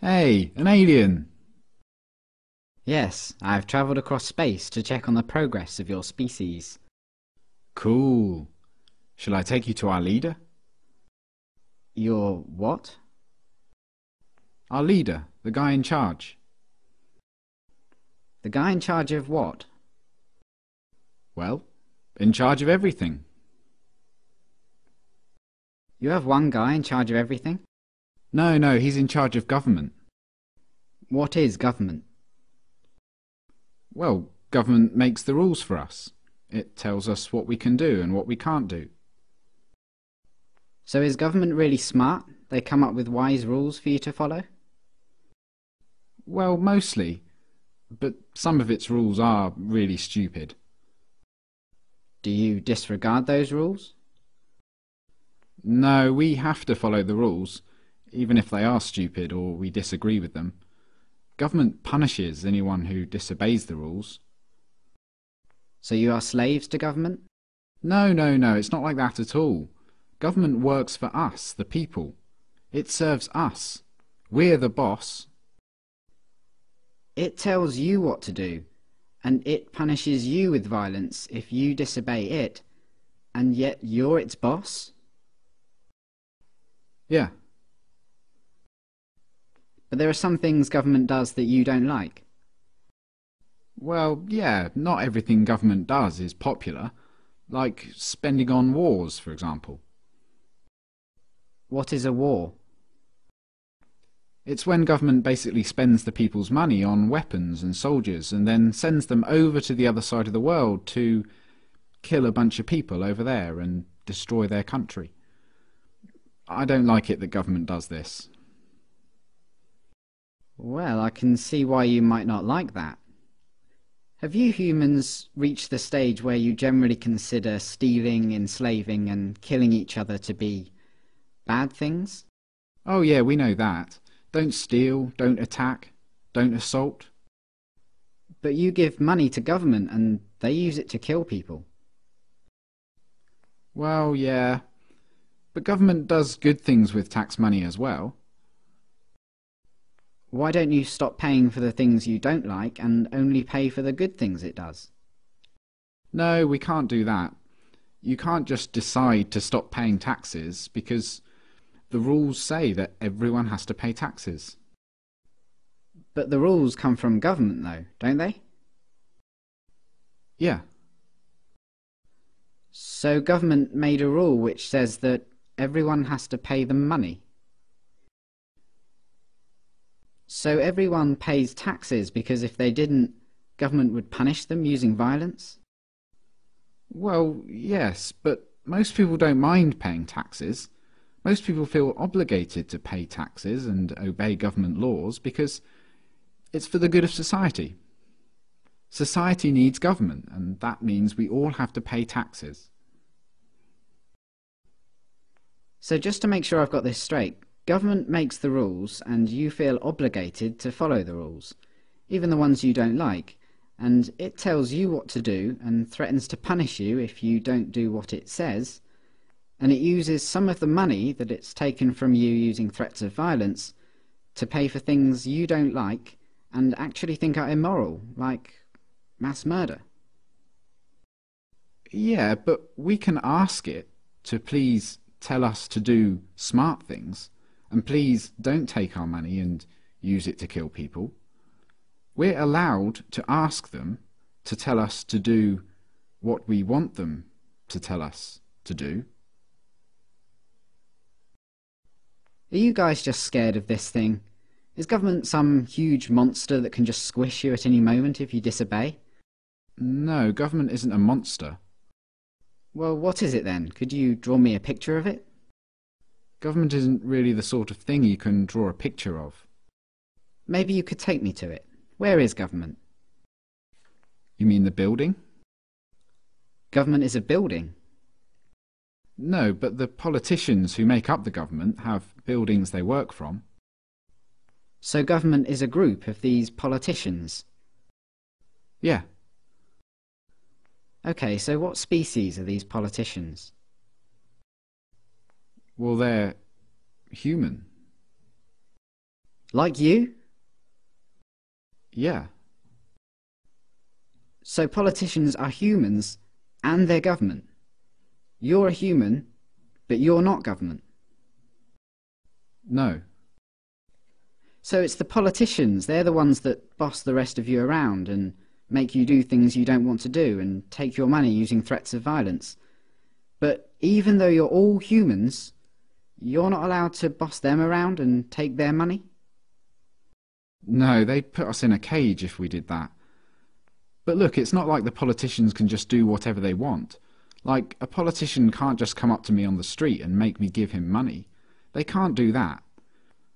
Hey, an alien! Yes, I've travelled across space to check on the progress of your species. Cool. Shall I take you to our leader? Your what? Our leader, the guy in charge. The guy in charge of what? Well, in charge of everything. You have one guy in charge of everything? No, he's in charge of government. What is government? Well, government makes the rules for us. It tells us what we can do and what we can't do. So is government really smart? They come up with wise rules for you to follow? Well, mostly. But some of its rules are really stupid. Do you disregard those rules? No, we have to follow the rules, even if they are stupid or we disagree with them. Government punishes anyone who disobeys the rules. So you are slaves to government? No, it's not like that at all. Government works for us, the people. It serves us. We're the boss. It tells you what to do, and it punishes you with violence if you disobey it, and yet you're its boss? Yeah. But there are some things government does that you don't like. Well, yeah, not everything government does is popular, like spending on wars, for example. What is a war? It's when government basically spends the people's money on weapons and soldiers and then sends them over to the other side of the world to kill a bunch of people over there and destroy their country. I don't like it that government does this. Well, I can see why you might not like that. Have you humans reached the stage where you generally consider stealing, enslaving, and killing each other to be bad things? Oh yeah, we know that. Don't steal, don't attack, don't assault. But you give money to government and they use it to kill people. Well, yeah. But government does good things with tax money as well. Why don't you stop paying for the things you don't like and only pay for the good things it does? No, we can't do that. You can't just decide to stop paying taxes because the rules say that everyone has to pay taxes. But the rules come from government though, don't they? Yeah. So government made a rule which says that everyone has to pay them money. So everyone pays taxes because if they didn't, government would punish them using violence? Well, yes, but most people don't mind paying taxes. Most people feel obligated to pay taxes and obey government laws because it's for the good of society. Society needs government, and that means we all have to pay taxes. So just to make sure I've got this straight, government makes the rules and you feel obligated to follow the rules, even the ones you don't like, and it tells you what to do and threatens to punish you if you don't do what it says, and it uses some of the money that it's taken from you using threats of violence to pay for things you don't like and actually think are immoral, like mass murder. Yeah, but we can ask it to please tell us to do smart things, and please don't take our money and use it to kill people. We're allowed to ask them to tell us to do what we want them to tell us to do. Are you guys just scared of this thing? Is government some huge monster that can just squish you at any moment if you disobey? No, government isn't a monster. Well, what is it then? Could you draw me a picture of it? Government isn't really the sort of thing you can draw a picture of. Maybe you could take me to it. Where is government? You mean the building? Government is a building. No, but the politicians who make up the government have buildings they work from. So government is a group of these politicians? Yeah. Okay, so what species are these politicians? Well, they're human. Like you? Yeah. So politicians are humans and they're government. You're a human, but you're not government. No. So it's the politicians, they're the ones that boss the rest of you around and make you do things you don't want to do and take your money using threats of violence. But even though you're all humans, you're not allowed to boss them around and take their money? No, they'd put us in a cage if we did that. But look, it's not like the politicians can just do whatever they want. Like, a politician can't just come up to me on the street and make me give him money. They can't do that.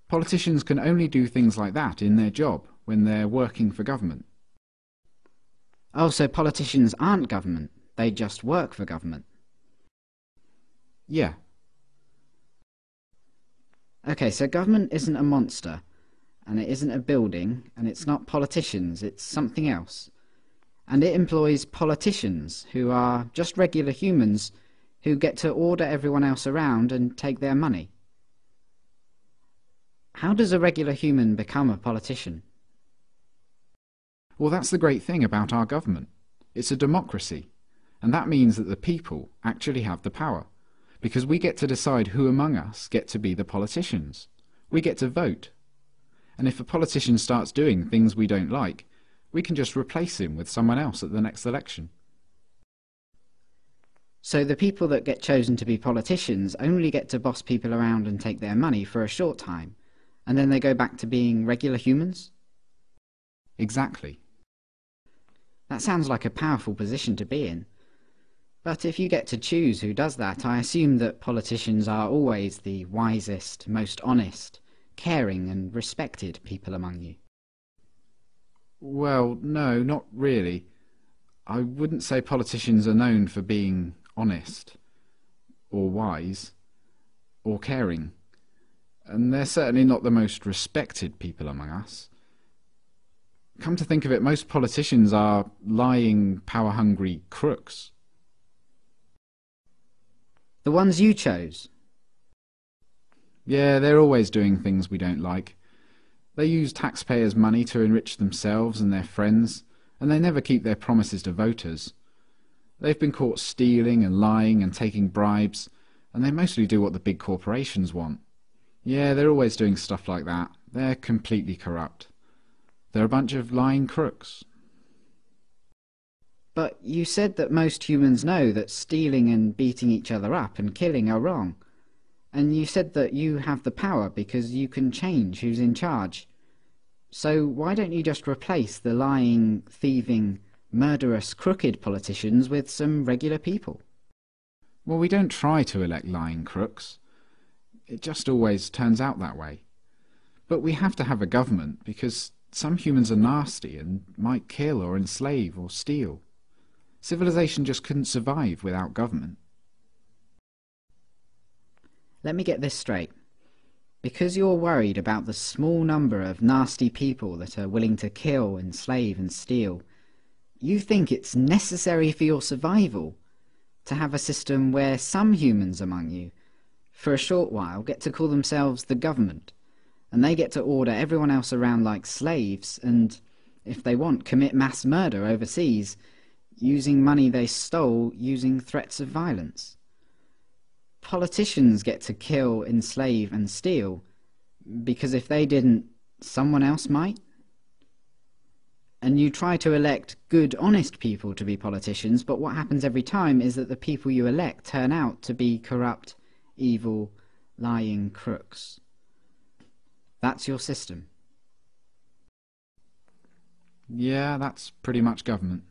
Politicians can only do things like that in their job, when they're working for government. Oh, so politicians aren't government, they just work for government? Yeah. Okay, so government isn't a monster, and it isn't a building, and it's not politicians, it's something else. And it employs politicians, who are just regular humans, who get to order everyone else around and take their money. How does a regular human become a politician? Well, that's the great thing about our government. It's a democracy, and that means that the people actually have the power, because we get to decide who among us get to be the politicians. We get to vote. And if a politician starts doing things we don't like, we can just replace him with someone else at the next election. So the people that get chosen to be politicians only get to boss people around and take their money for a short time, and then they go back to being regular humans? Exactly. That sounds like a powerful position to be in. But if you get to choose who does that, I assume that politicians are always the wisest, most honest, caring and respected people among you. Well, no, not really. I wouldn't say politicians are known for being honest, or wise, or caring. And they're certainly not the most respected people among us. Come to think of it, most politicians are lying, power-hungry crooks. The ones you chose? Yeah, they're always doing things we don't like. They use taxpayers' money to enrich themselves and their friends, and they never keep their promises to voters. They've been caught stealing and lying and taking bribes, and they mostly do what the big corporations want. Yeah, they're always doing stuff like that. They're completely corrupt. They're a bunch of lying crooks. But you said that most humans know that stealing and beating each other up and killing are wrong. And you said that you have the power because you can change who's in charge. So why don't you just replace the lying, thieving, murderous, crooked politicians with some regular people? Well, we don't try to elect lying crooks. It just always turns out that way. But we have to have a government because some humans are nasty and might kill or enslave or steal. Civilization just couldn't survive without government. Let me get this straight. Because you're worried about the small number of nasty people that are willing to kill, enslave and steal, you think it's necessary for your survival to have a system where some humans among you, for a short while, get to call themselves the government, and they get to order everyone else around like slaves and, if they want, commit mass murder overseas, using money they stole using threats of violence. Politicians get to kill, enslave and steal because if they didn't, someone else might? And you try to elect good, honest people to be politicians, but what happens every time is that the people you elect turn out to be corrupt, evil, lying crooks. That's your system. Yeah, that's pretty much government.